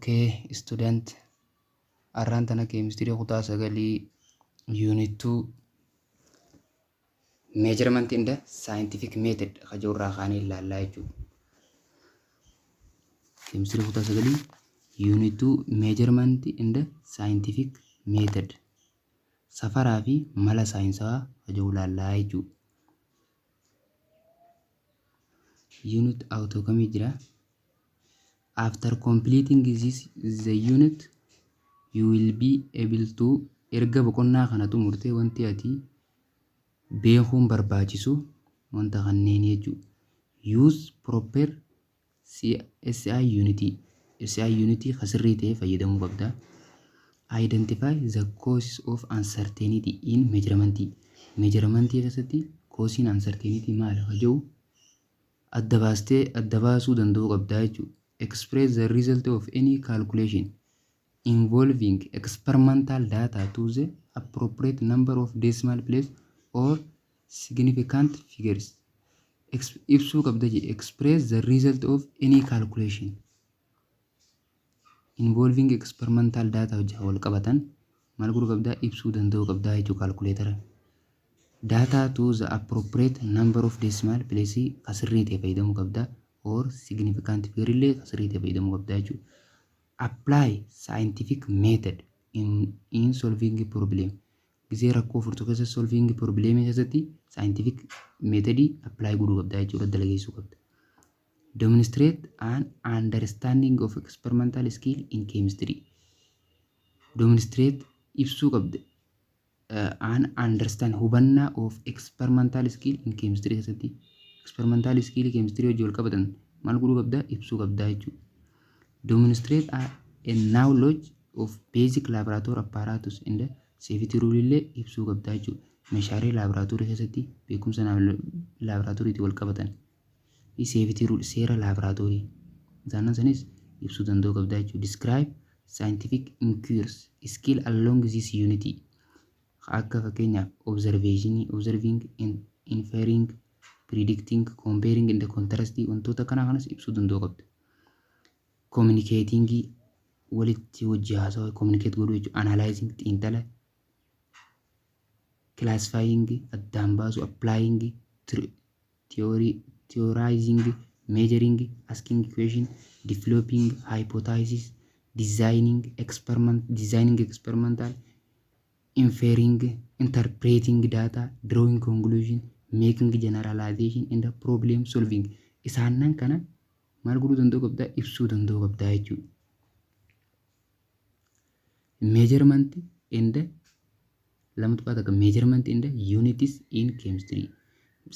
Okay, student arraan tana chemistry kutaa sagalii unit 2 measurement in the scientific method kajurraa kaanii ilaallaa jechuudha. Chemistry kutaa sagalii unit 2 measurement in the scientific method safaraa fi mala saayinsawaa kajurraa ilaallaa jechuudha. Unit auto kamii jira? After completing this the unit you will be able to erga boqonnaa kana xumurtee wanti ati beekuun barbaachisu wanta kanneen jechuudha. Use proper SI unity kasirrii ta'e fayyadamuu qabda. Identify the causes of uncertainty in measurement keessatti causes uncertainty maal akka jedhu adda baasuu danda'uu qabda jechuudha. Express the result of any calculation involving experimental data to the appropriate number of decimal place or significant figures. Ibsuu qabda je express the result of any calculation involving experimental data wajjin wal qabatan maal godhuu qabda ibsuu danda'uu qabda jechuudha. Calculator data to the appropriate number of decimal place kasirrii ta'e fayyadamuu qabda or significant figure illee kasirrii ta'e fayyadamuu qabda jechuudha. Apply scientific method in solving problem. Gisee rakkoo furtuu keessa solving problem keessatti scientific method apply godhuu qabda jechuudha. Dalageessuu qabda. Demonstrate an understanding of experimental skill in chemistry. Demonstrate ibsuu qabda. An understand hubannaa of experimental skill in chemistry keessatti experimental skill chemistry wajjin wal qabatan maal godhuu qabda ibsuu qabda jechuudha. Demonstrate a knowledge of basic laboratory apparatus in the safety rule illee ibsuu qabda jechuudha. Meeshaalee laboratory keessatti beekumsa laboratory wal qabatan safety rule seera laboratory isaanan sanis ibsuu danda'uu qabda jechuudha. Describe scientific inquiries skill along this unity akka fakkeenyaaf observing inferring predicting comparing in the contrast wantoota kanas ibsuu danda'uu qabda. Communicating walitti wajji haasawaa communicate godhuu jechuudha. Analyzing xiinxala classifying addaan baasu applying theorizing measuring asking question developing hypothesis designing experimental inferring interpreting data drawing conclusion making generalization and problem solving isaanan kana maal godhuu danda'uu qabda ibsuu danda'uu qabda jechuudha. Measurement and lamatu qaata measurement and unities in chemistry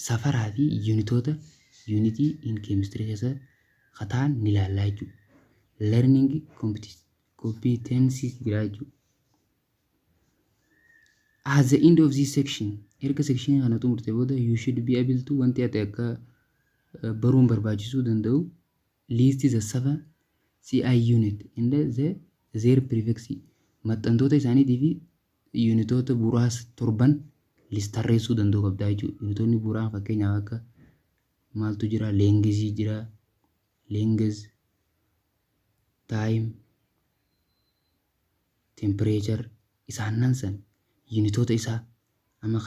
safaraa fi unitoota unity in chemistry keessa kataan ni ilaallaa jechuudha. Learning competencies jira jechuudha. At the end of this section erga section kana xumurtee booda you should be able to wanti ati akka baruun barbaachisuu danda'u list the 7 CI unit and their prefixes maxxantoota isaaniitii fi unitoota buraas 7 listarreessuu danda'uu qabda jechuudha. Unitoonni buraa fakkeenyaaf akka maaltu jira length jira length time temperature isaanan san unitoota isaa amma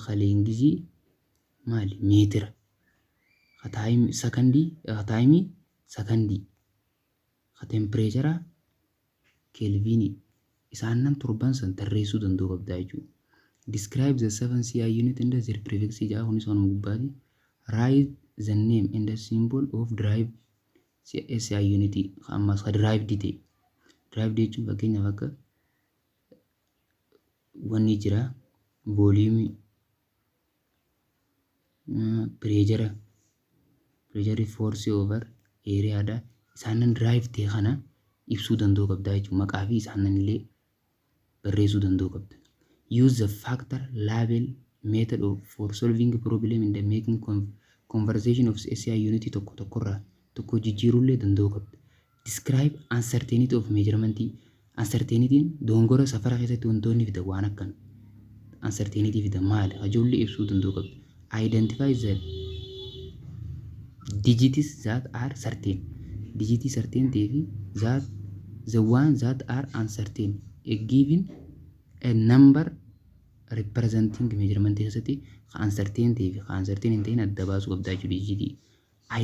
kalengizii maali meetira time secondii temperature kelvin isaanan 7 san tarreessuu danda'uu qabda jechuudha. Describe the 7 CI unit and their prefixes jaa kunis waan gubbaati. Write the name and the symbol of drive CI unit ammas drive dite drive jechuun fakkeenyaaf akka wanni jira volume pressure force over area da isaanan drive ta'e kana ibsuu danda'uu qabda jechuudha. Maqaa fi isaanan illee barreessuu danda'uu qabda. Use the factor label method for solving problem in the making conversation of SI unity tokko jijjiirullee danda'uu qabda. Describe uncertainty of measurement uncertainty dongora safara keessatti wantoonni fida waan akkan uncertainty fida maali ajullee ibsuu danda'uu qabda. Identify the digits that are certain digitii certain ta'ee fi the one that are uncertain a given a number representing measurement keessatti ka uncertain ta'ee fi ka uncertain hin ta'in adda baasuu qabdaa jechuudha digitii.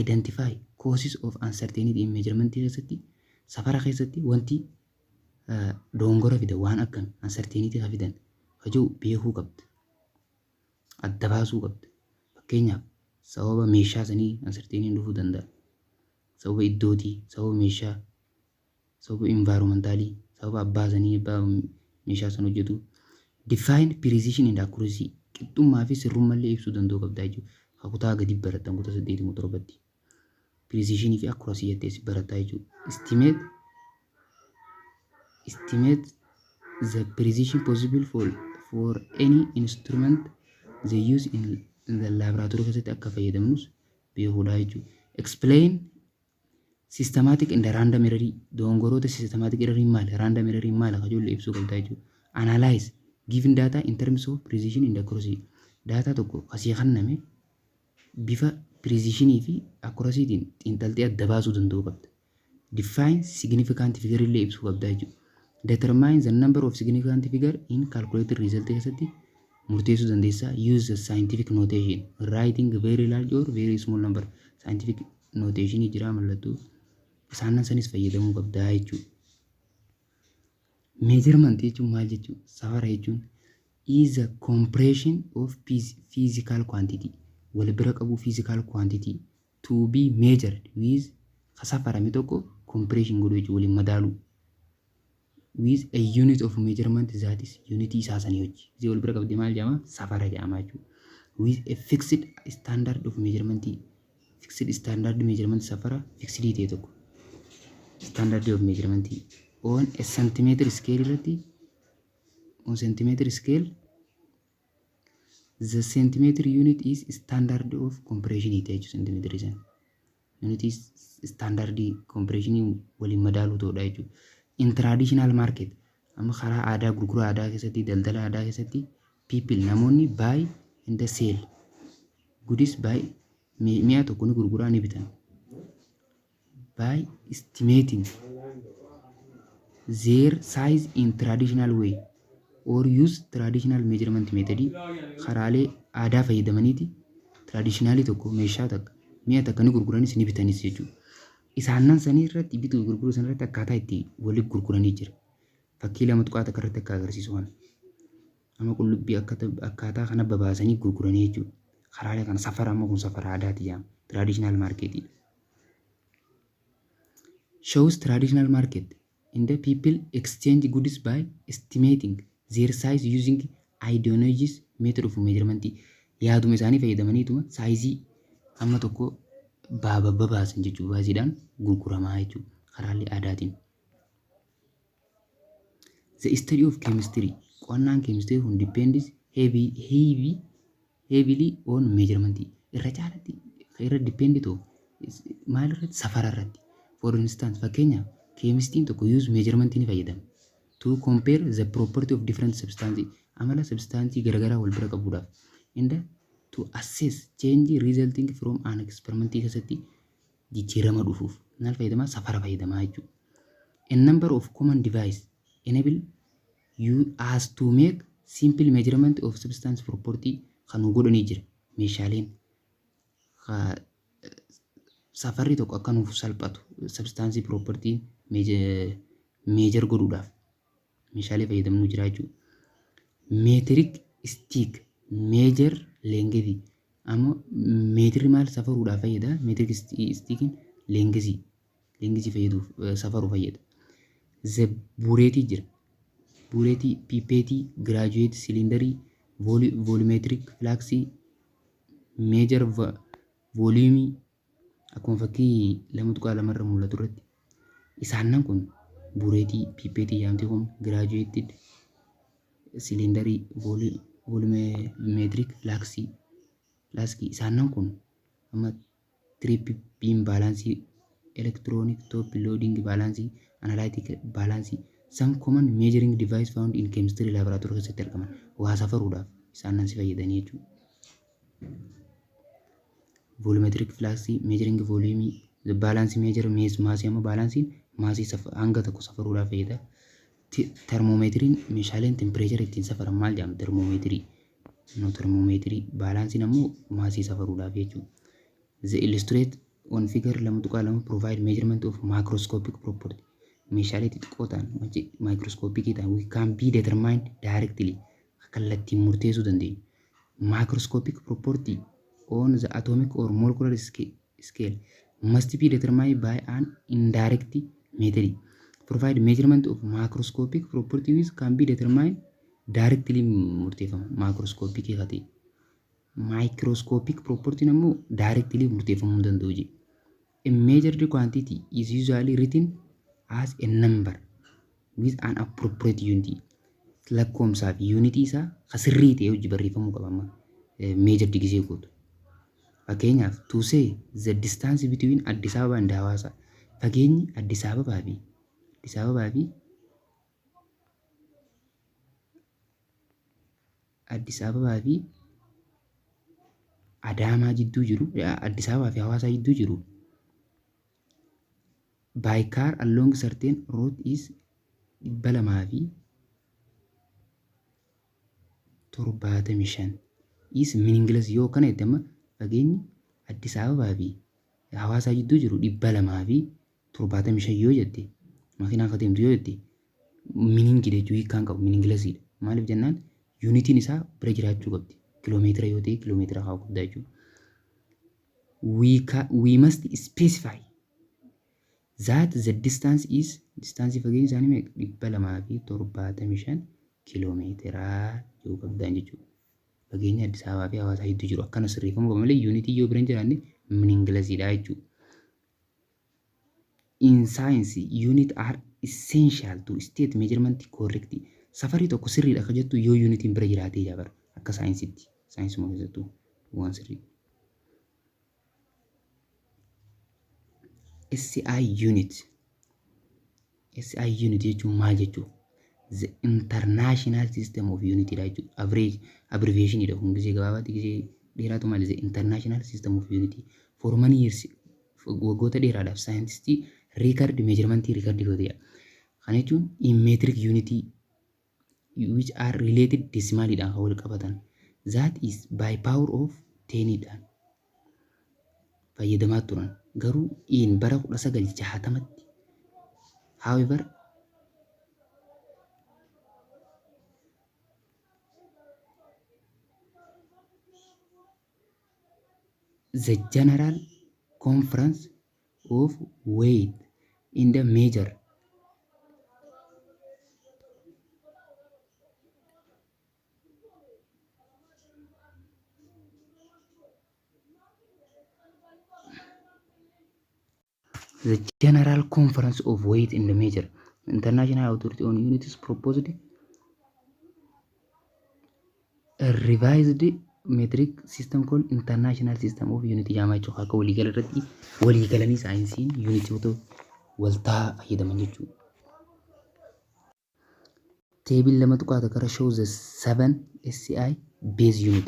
Identify causes of uncertainty in measurement keessatti safara keessatti wanti dongora fida waan akkam uncertainty ka fidan kajuu beekuu qabda. Adda baasuu qabda. Fakkeenyaaf sababa meeshaa sanii uncertainty dhufuu danda'a. Sababa iddootii, sababa meeshaa, sababa environmentaalii, sababa abbaa sanii abbaa meeshaa san hojjetu. Define precision and accuracy. Qixxummaa fi sirrummaallee ibsuu danda'uu qabdaa jechuudha. Kutaa gadi barattan kutaa 8 precision fi accuracy jettee si barataa jechuudha. Estimate the precision possible for any instrument they use in the laboratory keessatti akka fayyadamnus beekuudha jechuudha. Explain systematic and random error. Dongoroota systematic error maal, random error maal akka ijoollee ibsuu qabdaa jechuudha. Analyze given data in terms of precision and accuracy. Data tokko kasii kanname bifa precisionii fi accuracytiin xiinxaltee adda baasuu danda'uu qabda. Define significant figure illee ibsuu qabdaa jechuudha. Determine the number of significant figure in calculated result keessatti murteessuu dandeessaa. Use the scientific notation. Writing very large or very small number. Scientific notation jira mallattoo isaan sanis fayyadamuu qabdaa jechuudha. Measurement jechuun maal jechuudha? Safara jechuun is a compression of physical quantity. Wal bira qabu physical quantity to be measured with safarame tokko compression godhu jechuudha waliin madaalu. With a unit of measurement that is unity isaa sanii hojii. Isii wal bira qabdee maal jedhama? Safara jedhama jechuudha. With a fixed standard of measurement. Fixed standard measurement safara fixed ta'e tokko. Standard of measurement on a centimeter scale irratti on centimeter scale the centimeter unit is standard of compression ite centimeter is unit is standard compression waliin madaalu ta'udha jechuudha. In traditional market amma karaa aadaa gurgura aadaa keessatti daldala aadaa keessatti people namoonni buy and sell goods buy mi'a tokko ni gurguraa ni bitan by estimating their size in traditional way or use traditional measurement method. Karaalee aadaa fayyadamaniiti traditionally tokko meeshaa takka mi'a takka ni gurguranis ni bitanis jechuudha. Isaanan sanii irratti bituu gurguruu san irratti akkaataa itti waliif gurguranii jira. Fakkii lama tuqaa takka irratti akka agarsiisu waan. Amma qullubbii akkaataa kana babaasanii gurguranii jechuudha. Karaalee kana safara amma kun safara aadaati jedhama. Traditional market. Shows traditional market in the people exchange goods by estimating their size using ideologies method of measurement. Yaaduma isaanii fayyadamaniituma saayizii amma tokko babaasan jechuudha. Baasiidhaan gurguramaa jechuudha karaalee aadaatiin. The study of chemistry. Qonnaan chemistry kun depends heavily on measurement. Irra caalatti irra depend ta'u maal irratti safara irratti. For instance fakkeenyaaf chemistry tokko use measurement ni fayyadama. To compare the property of different substances. Amala substances garagaraa wal bira qabuudhaaf. And to assess change resulting from an experiment keessatti jijjiirama dhufuuf maal fayyadamaa? Safara fayyadamaa jechuudha. A number of common device enable you as to make simple measurement of substance property kan godhanii jira. Meeshaaleen safarri tokko akka nuuf salphatu substance property measure godhuudhaaf meeshaalee fayyadamnu jira jechuudha. Metric stick measure length. Amma meetri maal safaruudhaaf fayyada? Metric stickin length fayyaduuf safaruu fayyada. The burette jira. Burette, pipette, graduate cylinder, volumetric flux measure volume akkuma fakkii lama tuqaa lamarra mul'atu irratti isaanan kun burette, pipette yaamti kun graduated cylinder volumetric flux isaanan kun amma trip beam balance electronic top loading balance analytic balance some common measuring device found in chemistry laboratory keessatti argaman waa safaruudhaaf isaanan si fayyadanii jechuudha. Volumetric flux measuring volume The balance measure maasii amma baalaansiin maasii hanga tokko safaruudhaaf fayyada. Termoomeetiriin meeshaaleen tempereechara ittiin safaran maal jedhama? Termoomeetirii. Termoomeetirii baalaansiin ammoo maasii safaruudhaaf jechuudha. The illustrate on figure 2.2 provide measurement of macroscopic property. Meeshaalee xixiqqoo ta'an microscopic ta'an we can be determined directly kallattiin murteessuu dandeenya. Macroscopic property on the atomic or molecular scale must be determined by an indirect method. Provide measurement of macroscopic properties can be determined directly murteeffama. Macroscopic ta'e microscopic property nammoo directly murteeffamuu hin danda'u je. A measured quantity is usually written as a number with an appropriate unity. Lakkoomsaa fi unity isaa kasirrii ta'e hojii barreeffamuu qaba amma measured gisee gootu. Fakkeenyaaf to say the distance between Addis Ababa and Hawaasa. Fageenyi Addis Ababaa fi Adaamaa jidduu jiru, Addis Ababaa fi Hawaasaa jidduu jiru. By car along certain route is 275 is meaningless yoo kana jedhama. Fageenyi Addis Ababaa fi Hawaasaa jidduu jiru 275 yoo jette makiinaan fateemtu yoo jette meaning jechuu hiikkaan qabu meaningless dha. Maaliif jennaan unitiin isaa bira jiraachuu qabdi. Kiiloomeetira yoo ta'e kiiloomeetira haa guddaa jechuudha. We must specify that the distance is fageenyi isaanii meeqa 275 kiiloomeetiraa yoo qabdaan jechuudha. Fageenya Addis Ababaa fi Hawaasaa jidduu jiru akkana sirreeffamuu qaba malee unitii yoo bira hin jiraanne meaningless dha jechuudha. In science unit are essential to state measurement correctly. Safarii tokko sirriidha akka jettu yoo unitiin bira jiraatee jaabar akka saayinsiitti. Saayinsuma keessattuu waan sirrii. SI unit jechuun maal jechuudha? The international system of unity dha jechuudha. Abbreviation dha kun gisee gabaabaatti gisee dheeraatu maali? The international system of unity. For many years waggoota dheeraadhaaf saayintistii record measurement record godheera. Kana jechuun in metric unity which are related decimal dhaan wal qabatan. That is by power of 10 dhaan fayyadamaa turan. Garuu in bara 1960tti however the general conference of weight in the measure The General Conference of Weight in the Measure International Authority on Unities proposed a revised metric system called International System of Unity jaamaa jechuudha. Akka waliigala irratti waliigalanii saayinsiin yuunitiiwwan waltaa fayyadaman jechuudha. Teebil 2.1 shows the 7 SCI base unit.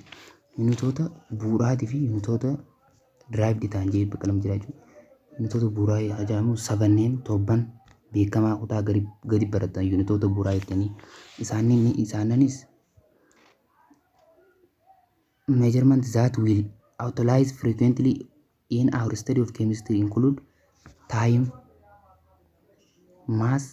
Yuunitoota bu'uuraatii fi yuunitoota derived ta'an jedhee bakka lama jira jechuudha. Yuunitoota bu'uuraa jedhamu 7 beekamaa kutaa gadi baratan yuunitoota bu'uuraa jettanii isaanis measurements that will utilize frequently in our study of chemistry include time, mass,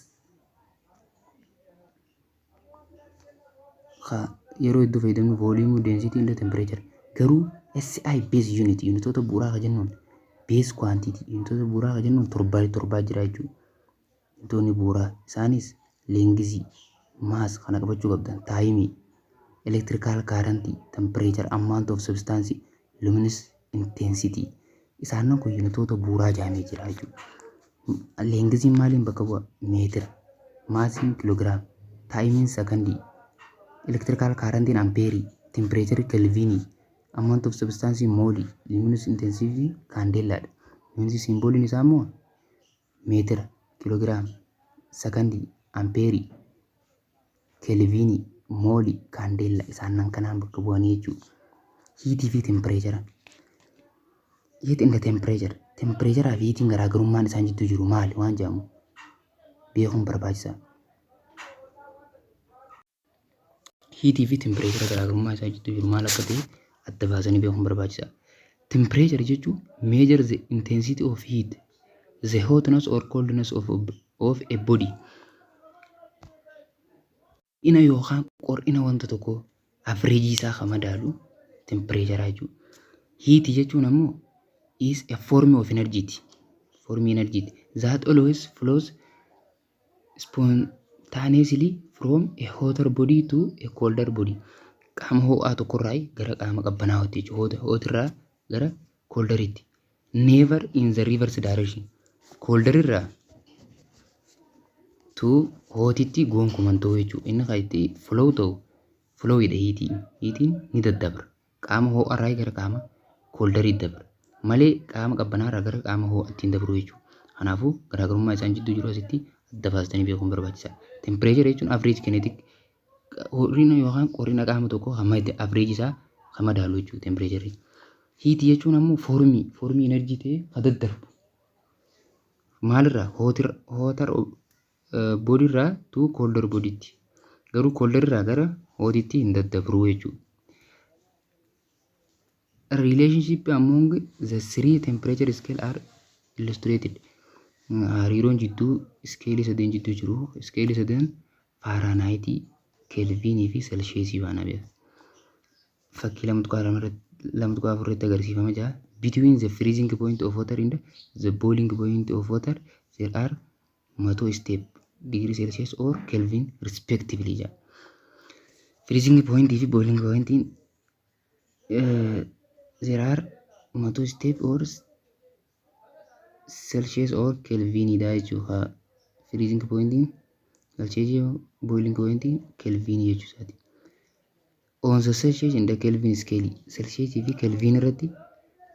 yeroo hedduu fayyadamnu volume, density and temperature. Garuu SI base unit yuunitoota bu'uuraa kan jennuun base quantity yuunitoota bu'uuraa kan jennuun torba jira jechuudha. Yuunitoonni bu'uuraa isaanis length, mass kana qabachuu qabdan, time, electrical current, temperature, amount of substance, luminous intensity. Isaan kun yuunitoota bu'uuraa jedhamee jira jechuudha. Length maaliin bakka bu'a? Meetira, maasiin kiloogiraam, taayimiin sakandii, electrical current ampere, temperature kelvinii, amount of substance moolii, luminous intensity kaandeellaadha. Luminous symboliin isaa immoo meetira, kiloogiraam, sakandii, ampeerii, kelvinii, moolii, kaandeella isaan kanaan bakka bu'anii jechuudha. Heat fi temperature. Heat in the temperature. tempereecheraa fi hiitiin garaagarummaan isaan jidduu jiru maali waan jedhamu beekuun barbaachisaa. Hiitii fi tempereechera garaagarummaa isaa jidduu jiru maal akka ta'e adda baasanii beekuun barbaachisaa. Tempereechera jechuun measure the intensity of heat, the hotness or coldness of a body. Ina yookaan qor'ina wanta tokko average isaa kan madaalu tempereechera jechuudha. Hiitii jechuun ammoo is a form of energy. Form energy that always flows spontaneously from a hotter body to a colder body. Qaama ho'aa tokkorraa gara qaama qabbanaa'aatti jechuudha. Hootirraa gara colderitti. Never in the reverse direction. Colderirraa to hootitti gonkuman ta'u jechuudha. Inni kan itti flow ta'u flowidha hiitiin. Hiitiin ni daddabra. Qaama ho'arraa gara qaama colderitti dabra. Malee qaama qabbanaarraa gara qaama ho'aatti hin dabru jechuudha. Kanaafuu garaagarummaa isaan jidduu jiru asitti adda baastanii beekuun barbaachisaa. Tempereechera jechuun average kinetic qorrina yookaan qorrina qaama tokko hamma average isaa kan madaalu jechuudha tempereechera. Hiitii jechuun ammoo foormii enerjii ta'ee kan daddarbu. Maalirraa hootar boodiirraa tu colder boodiitti. Garuu colderirraa gara hootitti hin daddabru jechuudha. Relationship among the three temperature scale are illustrated. Hariiroon jidduu iskeelii sadeen jidduu jiru. Iskeelii sadeen Faaraanaayitii, Kelviinii fi Seelsheesii waan abeef. Fakkii 2.4 irratti agarsiifama jira. Between the freezing point of water and the boiling point of water there are 100 step degree Celsius or Kelvin respectively jira. Freezing point fi boiling point there are 100 step or Celsius or Kelvin dha jechuudha. Freezing point Celsius, boiling point Kelvin jechuudha. On the Celsius and the Kelvin scale, Celsius fi Kelvin irratti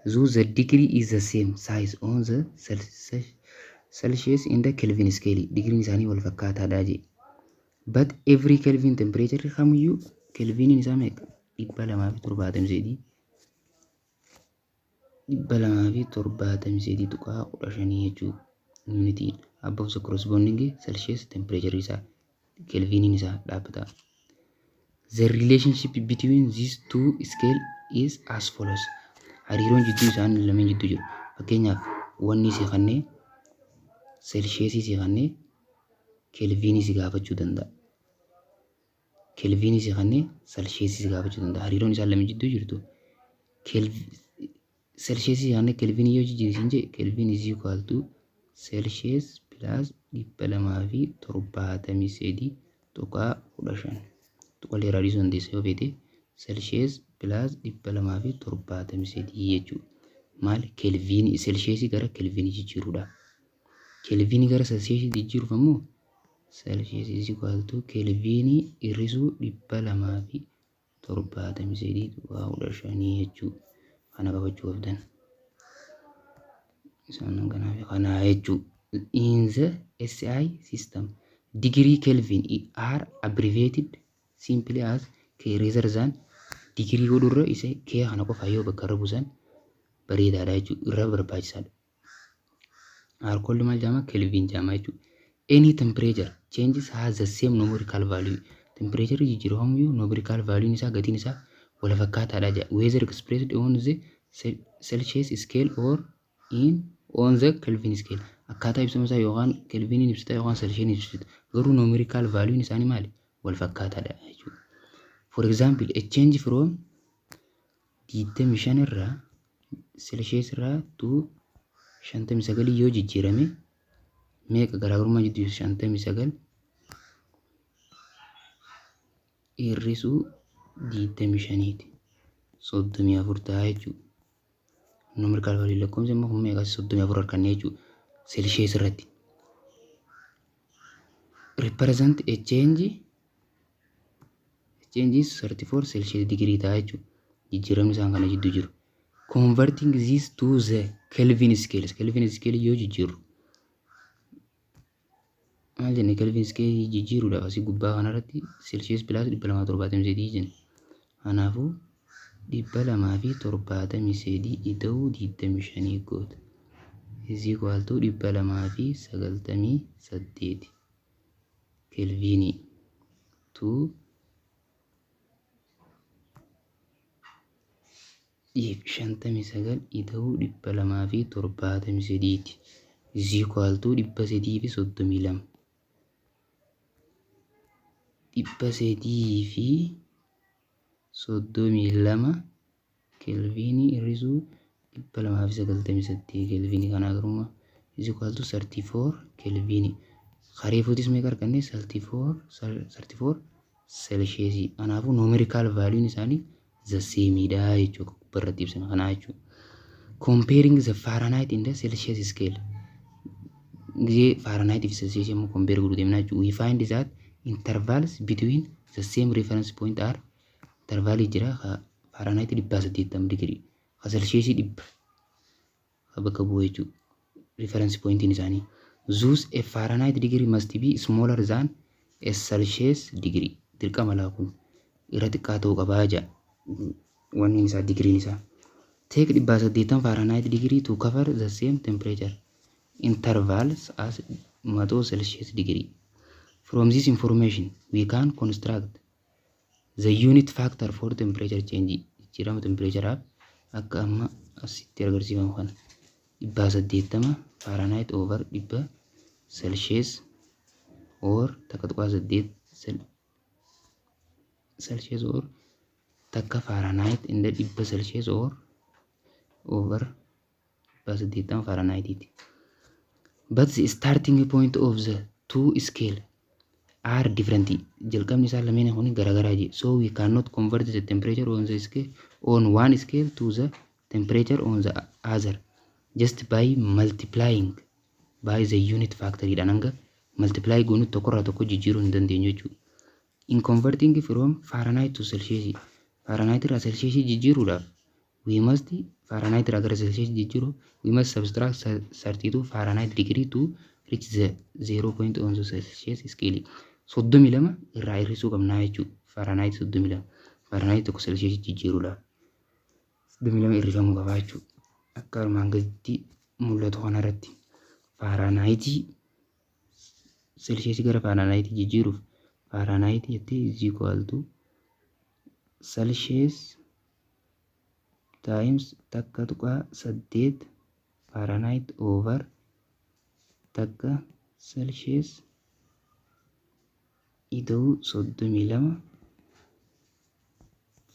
the degree is the same size on the Celsius and the Kelvin scale. Degree isaanii wal fakkaataadha je. But every Kelvin temperature kamiyyuu Kelvin isaa meeqa? 273. 273 tuqaa 15 jechuudha. Unity above the corresponding Celsius temperature isaa Kelvin isaa dhaabbata. The relationship between these two scale is as follows. Hariiroon jidduu isaan lameen jidduu jiru. Fakkeenyaaf wanni si kannee Celsius si kannee Kelvin si gaafachuu danda'a. Kelvin si kannee Celsius si gaafachuu danda'a. Hariiroon isaan lameen jidduu jirtu. Celsius yaane Kelvin yoo jijjiirsiin jee Kelvin is equal to Celsius plus 273 tuqaa 15. Tuqaa leeraa dhiisuu dandeessa yoo feete Celsius plus 273 jechuudha. Maal Kelvin Celsius gara Kelvin jijjiiruudha. Kelvin gara Celsius jijjiiruuf ammoo Celsius is equal to Kelvin irrisuu 273 tuqaa 15 jechuudha. Kana qabachuu qabdan. Isaan kana jechuudha. In the SI system, degree Kelvin are abbreviated simply as K rather than degree godhurra isa K kana qofa yoo bakka irra buusan bareedaadha jechuudha. Irra barbaachisaadha. R kolli maal jedhama? Kelvin jedhama jechuudha. Any temperature changes has the same numerical value. Temperature jijjiiramuyyuu numerical value isaa gatiin isaa wal fakkaataadha jedha. Whether expressed on the Celsius scale or on the Kelvin scale. Akkaataa ibsama isaa yookaan Kelvin ibsita yookaan Celsius ibsita. Garuu numerical value isaanii maali? Wal fakkaataadha jechuudha. For example, a change from 25 irraa Celsius irraa to 59 yoo jijjiirame meeqa garaagarummaa jidduu 59 irrisuu 25ti. 34 ta'a jechuudha. Numerical value lakkoofsa immoo kun meeqa 34 arganne jechuudha. Celsius irratti. Represent a change is 34 Celsius degree ta'a jechuudha. Jijjiiramni isaan kana jidduu jiru. Converting this to the Kelvin scale. Kelvin scale yoo jijjiirru. Maal jenne Kelvin scale jijjiiruudhaaf asii gubbaa kanarratti Celsius plus 273 jenne. Kanaafuu 273 ta'uu 25 goota. is equal to 298 kelviinii to 59 ita'uu 273 is equal to 332 kelviinii irrisuu 298 kelviinii kana agaruma is equal to 34 kelviinii Khareefuutis meeqa arganne 34 Celsius. Kanaafuu numerical value isaanii the same dha jechuudha. Barratti ibsina kana jechuudha. Comparing the Fahrenheit in the Celsius scale. ጊዜ Fahrenheit if Celsius mu compare godhu deemna jechuudha. We find that intervals between the same reference point are interval jira Fahrenheit 180 degree Celsius 100 bakka bu'u jechuudha. Reference point isaanii. Thus a Fahrenheit degree must be smaller than a Celsius degree. Dirqama laa kun irra xiqqaa ta'uu qabaa jaa. Wanni isaa degree isaa. Take 180 Fahrenheit degree to cover the same temperature intervals as 100 Celsius degree. From this information, we can construct the unit factor for temperature change. Jiraama temperature akka amma asitti agarsiifamu kana 180 Fahrenheit over 100 Celsius or takka tuqaa 8 Celsius or takka Fahrenheit in the 100 Celsius or over 180 Fahrenheit. But the starting point of the two scale are different. Jalqabni isaa lameen kun garagaraa je. So we cannot convert the temperature on the scale on one scale to the temperature on the other just by multiplying by the unit factor hidhananga multiply goonu tokkorraa tokko jijjiiruu hin dandeenyu jechuudha. In converting from Fahrenheit to Celsius, Fahrenheit irraa Celsius jijjiiruudhaaf we must Fahrenheit irraa gara Celsius jijjiiruu we must subtract 32 Fahrenheit degree to reach the 0 point on the Celsius scale. 32 irraa hir'isuu qabnaa jechuudha. Fahrenheit 32 Fahrenheit tokko Celsius jijjiiruudhaaf 32 hir'ifamuu qaba jechuudha. Akka armaan gaditti mul'atu kanarratti Fahrenheit Celsius gara Fahrenheit jijjiiruuf Fahrenheit jettee is equal to Celsius times takka tuqaa 8 Fahrenheit over takka Celsius ita'uu 32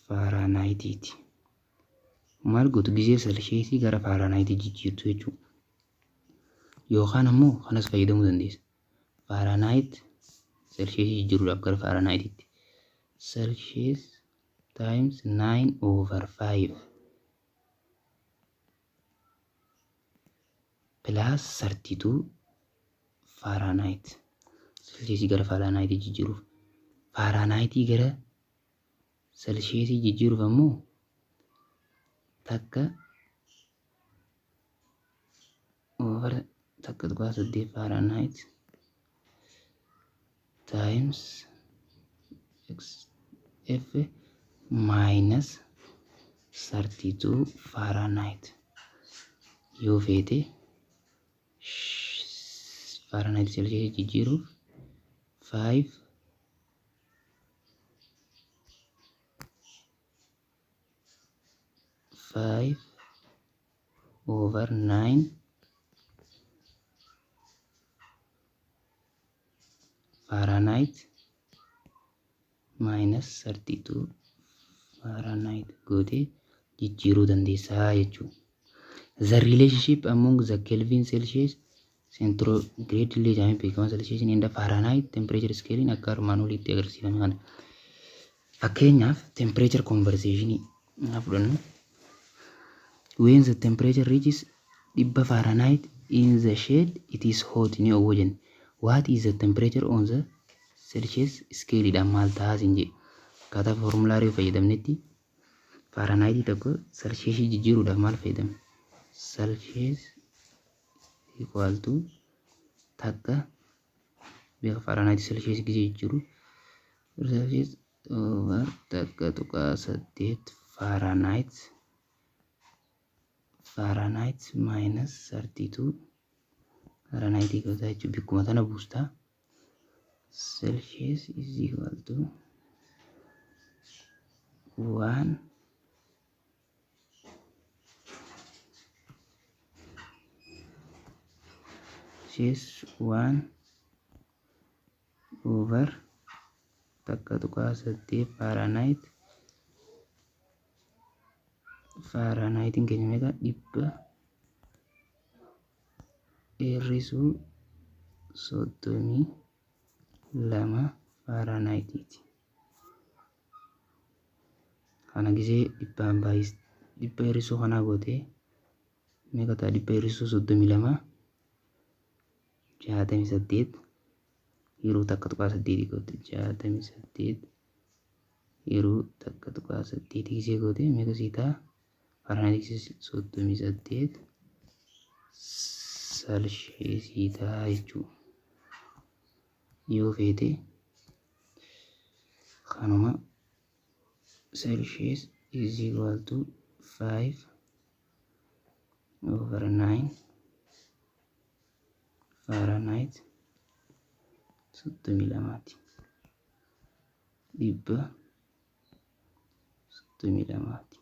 Fahrenheit. Maal gootu gisee Celsius gara Fahrenheit jijjiirtu jechuudha. Yookaan ammoo kanas fayyadamuu dandeessa. Fahrenheit Celsius jijjiiruudhaaf gara Fahrenheititti. Celsius times 9 over 5 plus 32 Fahrenheit. Celsius gara Fahrenheit jijjiiruuf. Fahrenheit gara Celsius jijjiiruuf ammoo takka over takka tuqaa 8 Fahrenheit times F minus 32 Fahrenheit. Yoo feete Fahrenheit Celsius jijjiiruuf 5 over 9 Fahrenheit minus 32 Fahrenheit gootee jijjiiruu dandeessaa jechuudha. The relationship among the Kelvin Celsius centigrade illee jedhamee beekama Celsius and the Fahrenheit temperature scale akka armaan olitti agarsiifame kana. Fakkeenyaaf temperature conversion fudhannu. When the temperature reaches 100 Fahrenheit in the shade, it is hot ni owojen. What is the temperature on the Celsius scale dhaan maal ta'a sin jedhe. Akkaataa formulaarii fayyadamnetti Fahrenheit tokko Celsius jijjiiruudhaaf maal fayyadamne? Celsius equal to takka beeka Fahrenheit Celsius gisee jijjiiru Celsius over takka tuqaa 8 Fahrenheit Fahrenheit minus 32 Fahrenheit equals to bikkuma tana buusta. Celsius is equal to 1 over takka tuqaa 8 Fahrenheit keenya meeqa 132 Fahrenheit ti. Kana gisee 100 kana goote meeqa ta'a 132 68 yeroo takka tuqaa 8 goote 68 yeroo takka tuqaa 8 gisee goote meeqa sii ta'a Fahrenheit gisee 38 Celsius ta'a jechuudha. Yoo feete kanuma Celsius is equal to 5 over 9 Fahrenheit 32 32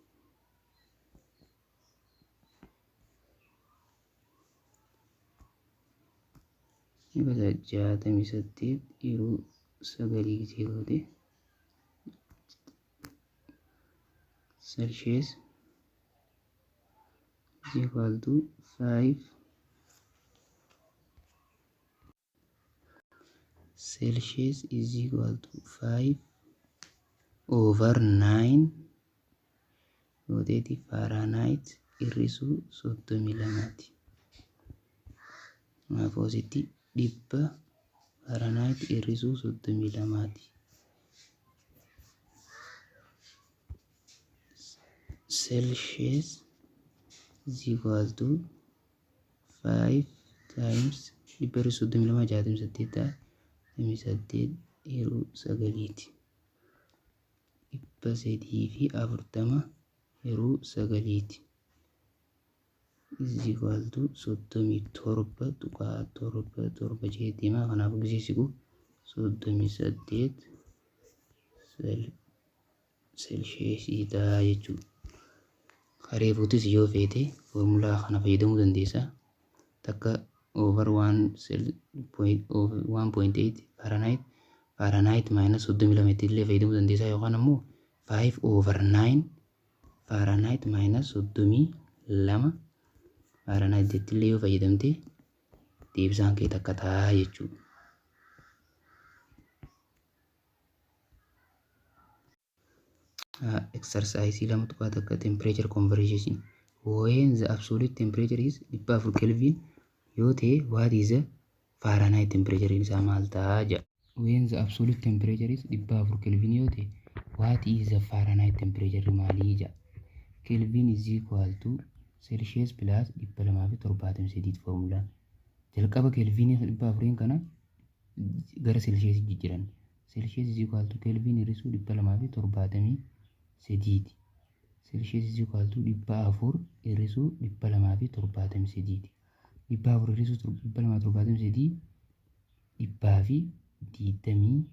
Ini 68 yeroo 9 gisee goote Celsius is equal to 5 Celsius is equal to 5 over 9 gooteeti Fahrenheit irrisuu 32ti. Maafoositti 100 Fahrenheit irrisuu 32ti. Celsius is equal to 5 times 132 68 yeroo 9ti. 340 yeroo 9ti. Is equal to 37 tuqaa 7 jeetima. Kanaaf gisee siqu 38 Celsius ta'a jechuudha. Kareefuutis yoo feete foormulaa kana fayyadamuu dandeessa. Takka over 1.8 Fahrenheit minus 32 illee fayyadamuu dandeessa yookaan ammoo 5 over 9 Fahrenheit minus 32 Fahrenheit illee yoo fayyadamte deebisaan kee takka ta'a jechuudha. Exercise lama tuqaa takka temperature conversion. When the absolute temperature is 400 Kelvin yoo ta'e what is the Fahrenheit temperature isaa maal ta'a jedha. When the absolute temperature is 400 Kelvin yoo ta'e what is the Fahrenheit temperature maalii jedha. Kelvin is equal to Celsius plus 273 formula. Jalqaba Kelvin 400 kana gara Celsius jijjiiran. Celsius is equal to Kelvin irrisuu 273 Celsius is equal to 400 irrisuu 273 400 irrisuu 273 27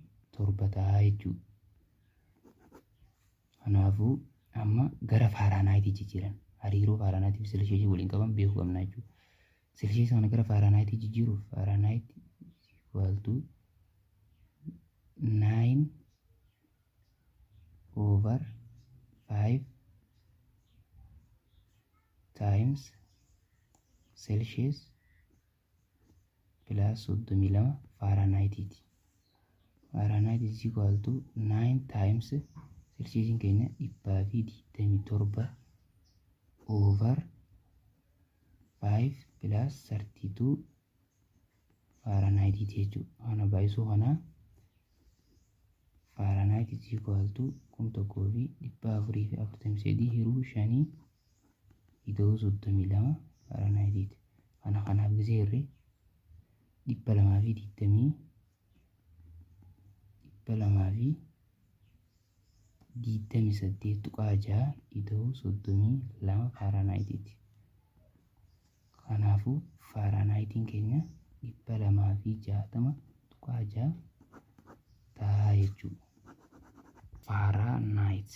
ta'a jechuudha. Kanaafuu amma gara Fahrenheit jijjiiran. Hariiroo Fahrenheit fi Celsius waliin qaban beekuu qabna jechuudha. Celsius kana gara Fahrenheit jijjiiruuf Fahrenheit equal to 9 over 5 times Celsius plus 32 Fahrenheit. Fahrenheit is equal to 9 times Celsius in keenya 27 over 5 plus 32 Fahrenheit jechuudha. Kana baay'isuu kana Fahrenheit is equal to 1443 hiruu 5 ida'uu 32 Fahrenheit. Kanaaf gisee irree 228 tuqaa 6 ida'uu 32 Fahrenheit. Kanaafuu Faaraanaayitiin keenya 260.6 ta'a jechuudha. Faaraanaayit.